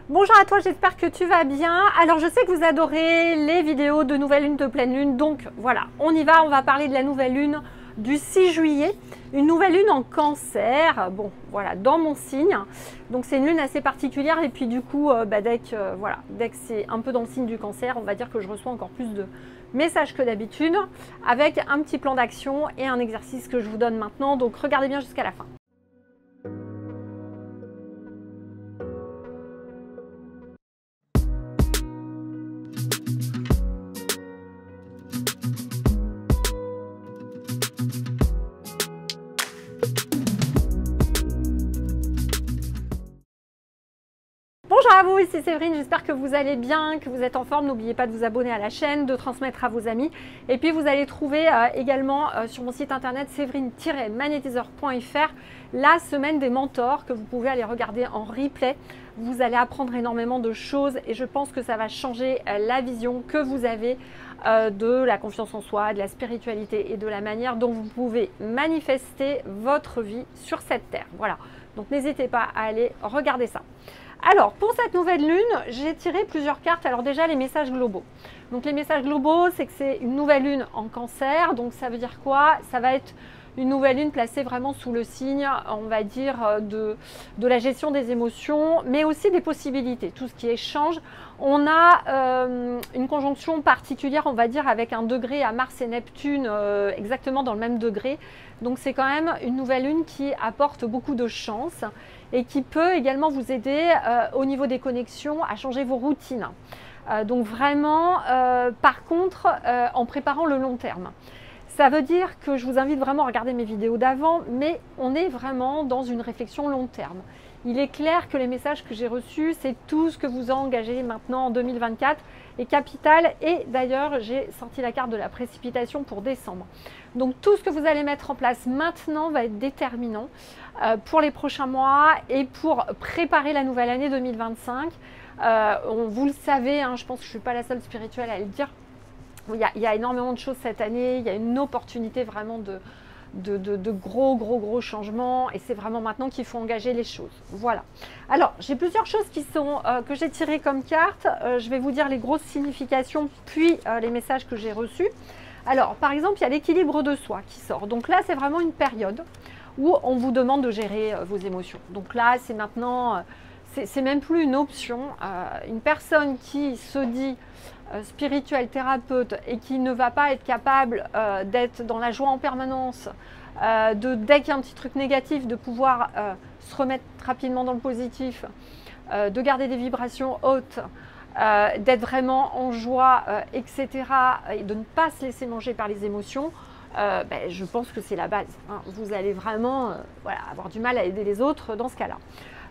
Bonjour à toi, j'espère que tu vas bien. Alors je sais que vous adorez les vidéos de nouvelle lune, de pleine lune, donc voilà, on y va, on va parler de la nouvelle lune du 6 juillet. Une nouvelle lune en cancer, bon voilà, dans mon signe. Donc c'est une lune assez particulière et puis du coup, dès que c'est un peu dans le signe du cancer, on va dire que je reçois encore plus de messages que d'habitude, avec un petit plan d'action et un exercice que je vous donne maintenant. Donc regardez bien jusqu'à la fin. Bonjour à vous, ici Séverine, j'espère que vous allez bien, que vous êtes en forme. N'oubliez pas de vous abonner à la chaîne, de transmettre à vos amis. Et puis vous allez trouver également sur mon site internet séverine-magnétiseur.fr la semaine des mentors que vous pouvez aller regarder en replay. Vous allez apprendre énormément de choses et je pense que ça va changer la vision que vous avez de la confiance en soi, de la spiritualité et de la manière dont vous pouvez manifester votre vie sur cette terre. Voilà, donc n'hésitez pas à aller regarder ça. Alors, pour cette nouvelle lune, j'ai tiré plusieurs cartes. Alors déjà, les messages globaux. Donc les messages globaux, c'est que c'est une nouvelle lune en cancer. Donc ça veut dire quoi? Ça va être une nouvelle lune placée vraiment sous le signe, on va dire, de la gestion des émotions, mais aussi des possibilités, tout ce qui échange. On a une conjonction particulière, on va dire, avec un degré à Mars et Neptune, exactement dans le même degré. Donc c'est quand même une nouvelle lune qui apporte beaucoup de chance et qui peut également vous aider au niveau des connexions à changer vos routines. Donc vraiment, par contre, en préparant le long terme. Ça veut dire que je vous invite vraiment à regarder mes vidéos d'avant, mais on est vraiment dans une réflexion long terme. Il est clair que les messages que j'ai reçus, c'est tout ce que vous engagez maintenant en 2024 est capital. Et d'ailleurs, j'ai sorti la carte de la précipitation pour décembre. Donc tout ce que vous allez mettre en place maintenant va être déterminant pour les prochains mois et pour préparer la nouvelle année 2025. Vous le savez, hein, je pense que je ne suis pas la seule spirituelle à le dire. Il y a énormément de choses cette année, il y a une opportunité vraiment de gros changements et c'est vraiment maintenant qu'il faut engager les choses. Voilà. Alors, j'ai plusieurs choses que j'ai tirées comme cartes. Je vais vous dire les grosses significations, puis les messages que j'ai reçus. Alors, par exemple, il y a l'équilibre de soi qui sort. Donc là, c'est vraiment une période où on vous demande de gérer vos émotions. Donc là, c'est maintenant, c'est même plus une option. Une personne qui se dit spirituel, thérapeute et qui ne va pas être capable d'être dans la joie en permanence, dès qu'il y a un petit truc négatif, de pouvoir se remettre rapidement dans le positif, de garder des vibrations hautes, d'être vraiment en joie, etc. et de ne pas se laisser manger par les émotions, je pense que c'est la base. Hein. Vous allez vraiment avoir du mal à aider les autres dans ce cas-là.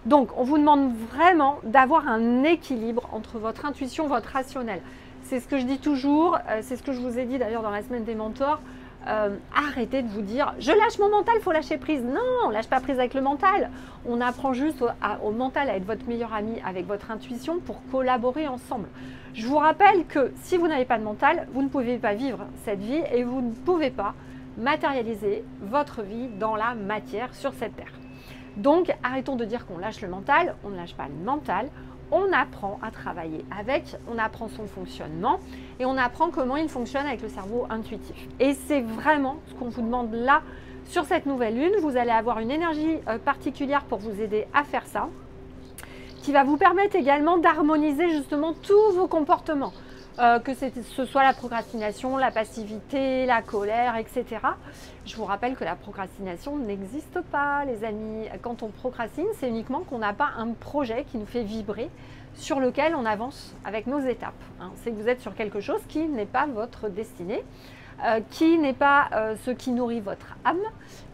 Donc, on vous demande vraiment d'avoir un équilibre entre votre intuition et votre rationnel. C'est ce que je dis toujours, c'est ce que je vous ai dit d'ailleurs dans la semaine des mentors. Arrêtez de vous dire « je lâche mon mental, il faut lâcher prise ». Non, on ne lâche pas prise avec le mental. On apprend juste au mental à être votre meilleur ami avec votre intuition pour collaborer ensemble. Je vous rappelle que si vous n'avez pas de mental, vous ne pouvez pas vivre cette vie et vous ne pouvez pas matérialiser votre vie dans la matière sur cette terre. Donc, arrêtons de dire qu'on lâche le mental, on ne lâche pas le mental, on apprend à travailler avec, on apprend son fonctionnement et on apprend comment il fonctionne avec le cerveau intuitif. Et c'est vraiment ce qu'on vous demande là sur cette nouvelle lune. Vous allez avoir une énergie particulière pour vous aider à faire ça, qui va vous permettre également d'harmoniser justement tous vos comportements. Que ce soit la procrastination, la passivité, la colère, etc. Je vous rappelle que la procrastination n'existe pas, les amis. Quand on procrastine, c'est uniquement qu'on n'a pas un projet qui nous fait vibrer, sur lequel on avance avec nos étapes. Hein. C'est que vous êtes sur quelque chose qui n'est pas votre destinée, qui n'est pas ce qui nourrit votre âme,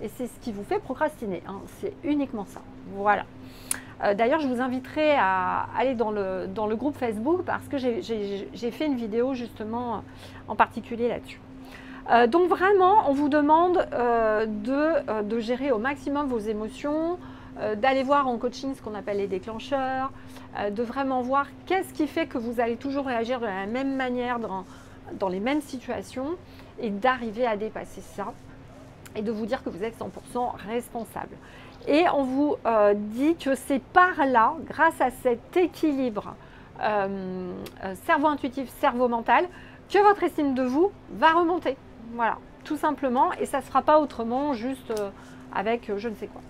et c'est ce qui vous fait procrastiner. Hein. C'est uniquement ça. Voilà. D'ailleurs, je vous inviterai à aller dans le groupe Facebook parce que j'ai fait une vidéo justement en particulier là-dessus. Donc vraiment, on vous demande de gérer au maximum vos émotions, d'aller voir en coaching ce qu'on appelle les déclencheurs, de vraiment voir qu'est-ce qui fait que vous allez toujours réagir de la même manière dans les mêmes situations et d'arriver à dépasser ça et de vous dire que vous êtes 100% responsable. Et on vous dit que c'est par là, grâce à cet équilibre cerveau intuitif, cerveau mental, que votre estime de vous va remonter. Voilà, tout simplement. Et ça ne se fera pas autrement, juste avec je ne sais quoi.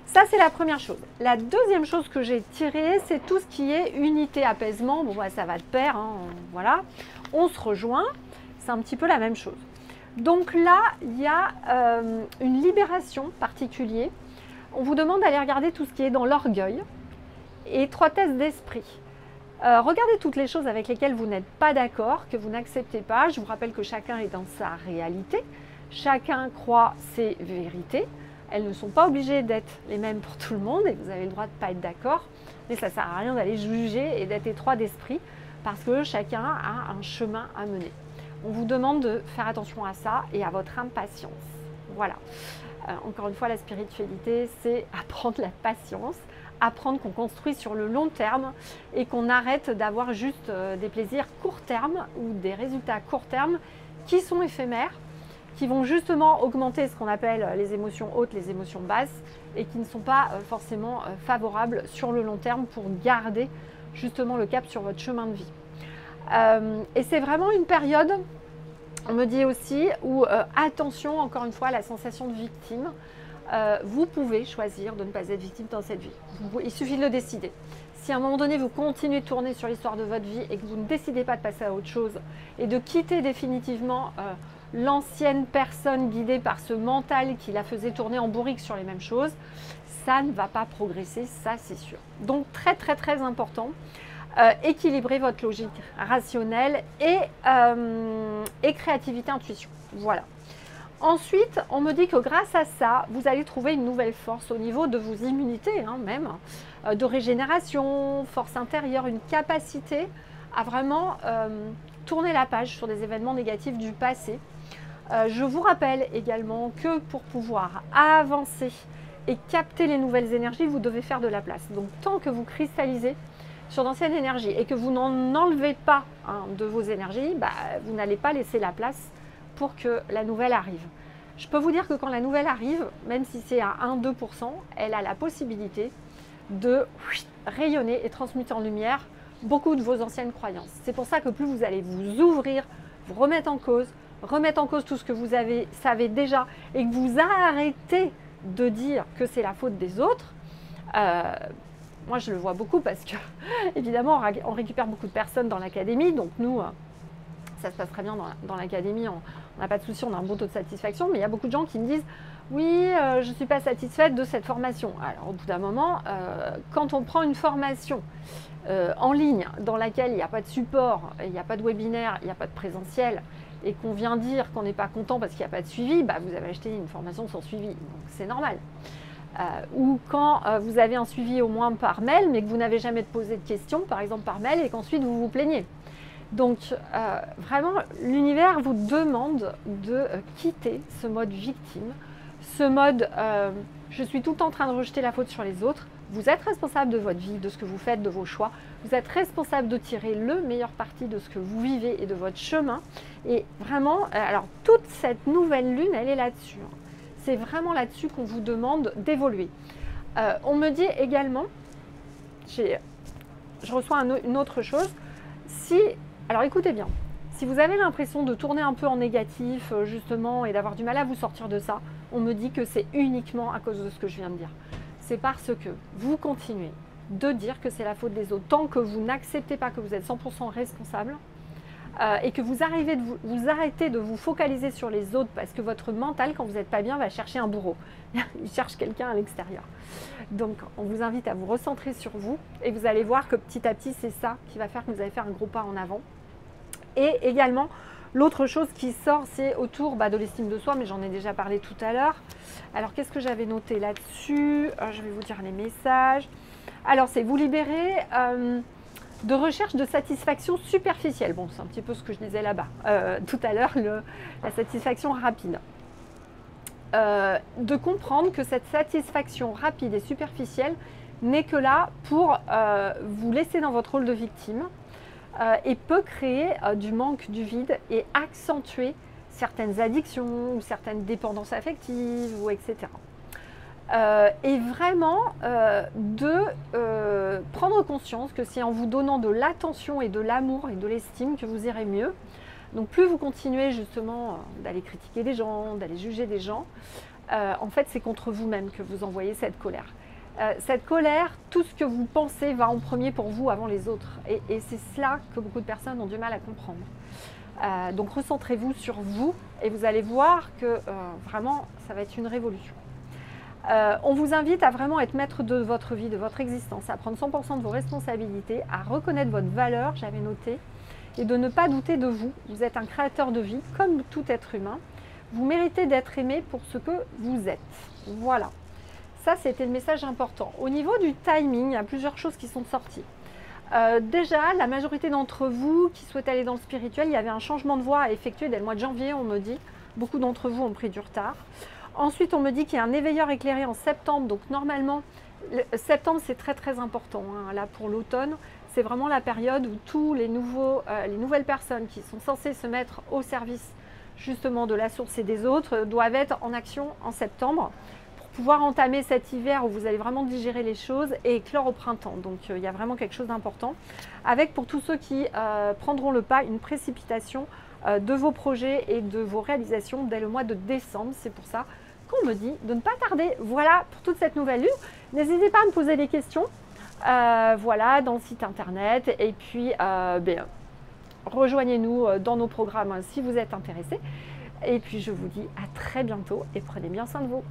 Ça, c'est la première chose. La deuxième chose que j'ai tirée, c'est tout ce qui est unité, apaisement. Bon, bah, ça va de pair, hein, voilà. On se rejoint, c'est un petit peu la même chose. Donc là, il y a une libération particulière. On vous demande d'aller regarder tout ce qui est dans l'orgueil et étroitesse d'esprit. Regardez toutes les choses avec lesquelles vous n'êtes pas d'accord, que vous n'acceptez pas. Je vous rappelle que chacun est dans sa réalité. Chacun croit ses vérités. Elles ne sont pas obligées d'être les mêmes pour tout le monde et vous avez le droit de ne pas être d'accord. Mais ça ne sert à rien d'aller juger et d'être étroit d'esprit parce que chacun a un chemin à mener. On vous demande de faire attention à ça et à votre impatience. Voilà. Encore une fois, la spiritualité, c'est apprendre la patience, apprendre qu'on construit sur le long terme et qu'on arrête d'avoir juste des plaisirs court terme ou des résultats court terme qui sont éphémères, qui vont justement augmenter ce qu'on appelle les émotions hautes, les émotions basses et qui ne sont pas forcément favorables sur le long terme pour garder justement le cap sur votre chemin de vie. Et c'est vraiment une période, on me dit aussi, où attention encore une fois à la sensation de victime. Vous pouvez choisir de ne pas être victime dans cette vie. Il suffit de le décider. Si à un moment donné vous continuez de tourner sur l'histoire de votre vie et que vous ne décidez pas de passer à autre chose et de quitter définitivement l'ancienne personne guidée par ce mental qui la faisait tourner en bourrique sur les mêmes choses, ça ne va pas progresser, ça c'est sûr. Donc très très très important, équilibrer votre logique rationnelle et créativité, intuition. Voilà. Ensuite, on me dit que grâce à ça, vous allez trouver une nouvelle force au niveau de vos immunités, hein, même, de régénération, force intérieure, une capacité à vraiment tourner la page sur des événements négatifs du passé. Je vous rappelle également que pour pouvoir avancer et capter les nouvelles énergies, vous devez faire de la place. Donc tant que vous cristallisez sur d'anciennes énergies et que vous n'en enlevez pas de vos énergies, vous n'allez pas laisser la place pour que la nouvelle arrive. Je peux vous dire que quand la nouvelle arrive, même si c'est à 1-2%, elle a la possibilité de rayonner et transmuter en lumière beaucoup de vos anciennes croyances. C'est pour ça que plus vous allez vous ouvrir, vous remettre en cause tout ce que vous savez déjà et que vous arrêtez de dire que c'est la faute des autres. Moi, je le vois beaucoup parce que, évidemment, on récupère beaucoup de personnes dans l'académie. Donc, nous, ça se passe très bien dans l'académie. On n'a pas de souci, on a un bon taux de satisfaction. Mais il y a beaucoup de gens qui me disent « Oui, je ne suis pas satisfaite de cette formation. » Alors, au bout d'un moment, quand on prend une formation en ligne dans laquelle il n'y a pas de support, il n'y a pas de webinaire, il n'y a pas de présentiel, et qu'on vient dire qu'on n'est pas content parce qu'il n'y a pas de suivi, vous avez acheté une formation sans suivi. Donc, c'est normal. Ou quand vous avez un suivi au moins par mail, mais que vous n'avez jamais posé de questions, par exemple par mail, et qu'ensuite vous vous plaignez. Donc, vraiment, l'univers vous demande de quitter ce mode victime, ce mode je suis tout le temps en train de rejeter la faute sur les autres. Vous êtes responsable de votre vie, de ce que vous faites, de vos choix. Vous êtes responsable de tirer le meilleur parti de ce que vous vivez et de votre chemin. Et vraiment, alors toute cette nouvelle lune, elle est là-dessus. C'est vraiment là-dessus qu'on vous demande d'évoluer. On me dit également, je reçois une autre chose, alors écoutez bien, si vous avez l'impression de tourner un peu en négatif justement et d'avoir du mal à vous sortir de ça, on me dit que c'est uniquement à cause de ce que je viens de dire. C'est parce que vous continuez de dire que c'est la faute des autres, tant que vous n'acceptez pas que vous êtes 100% responsable et que vous arrêtez de vous focaliser sur les autres parce que votre mental, quand vous n'êtes pas bien, va chercher un bourreau. Il cherche quelqu'un à l'extérieur. Donc, on vous invite à vous recentrer sur vous et vous allez voir que petit à petit, c'est ça qui va faire que vous allez faire un gros pas en avant. Et également, l'autre chose qui sort, c'est autour de l'estime de soi, mais j'en ai déjà parlé tout à l'heure. Alors, qu'est-ce que j'avais noté là-dessus? Je vais vous dire les messages. Alors, c'est vous libérer de recherche de satisfaction superficielle. Bon, c'est un petit peu ce que je disais là-bas tout à l'heure, la satisfaction rapide. De comprendre que cette satisfaction rapide et superficielle n'est que là pour vous laisser dans votre rôle de victime et peut créer du manque, du vide et accentuer certaines addictions ou certaines dépendances affectives, ou etc. et vraiment de prendre conscience que c'est en vous donnant de l'attention et de l'amour et de l'estime que vous irez mieux. Donc plus vous continuez justement d'aller critiquer des gens, d'aller juger des gens, en fait c'est contre vous-même que vous envoyez cette colère. Cette colère, tout ce que vous pensez va en premier pour vous avant les autres. Et c'est cela que beaucoup de personnes ont du mal à comprendre. Donc recentrez-vous sur vous et vous allez voir que vraiment ça va être une révolution. On vous invite à vraiment être maître de votre vie, de votre existence, à prendre 100% de vos responsabilités, à reconnaître votre valeur, j'avais noté, et de ne pas douter de vous. Vous êtes un créateur de vie, comme tout être humain. Vous méritez d'être aimé pour ce que vous êtes. Voilà. Ça, c'était le message important. Au niveau du timing, il y a plusieurs choses qui sont sorties. Déjà, la majorité d'entre vous qui souhaitent aller dans le spirituel, il y avait un changement de voie à effectuer dès le mois de janvier, on me dit. Beaucoup d'entre vous ont pris du retard. Ensuite, on me dit qu'il y a un éveilleur éclairé en septembre. Donc, normalement, septembre, c'est très, très important. Hein. Là, pour l'automne, c'est vraiment la période où tous les nouvelles personnes qui sont censées se mettre au service, justement, de la source et des autres, doivent être en action en septembre pour pouvoir entamer cet hiver où vous allez vraiment digérer les choses et éclore au printemps. Donc, il y a vraiment quelque chose d'important. Avec, pour tous ceux qui prendront le pas, une précipitation de vos projets et de vos réalisations dès le mois de décembre. C'est pour ça qu'on me dit de ne pas tarder. Voilà pour toute cette nouvelle lune. N'hésitez pas à me poser des questions. Voilà, dans le site internet. Et puis, rejoignez-nous dans nos programmes si vous êtes intéressés. Et puis, je vous dis à très bientôt et prenez bien soin de vous.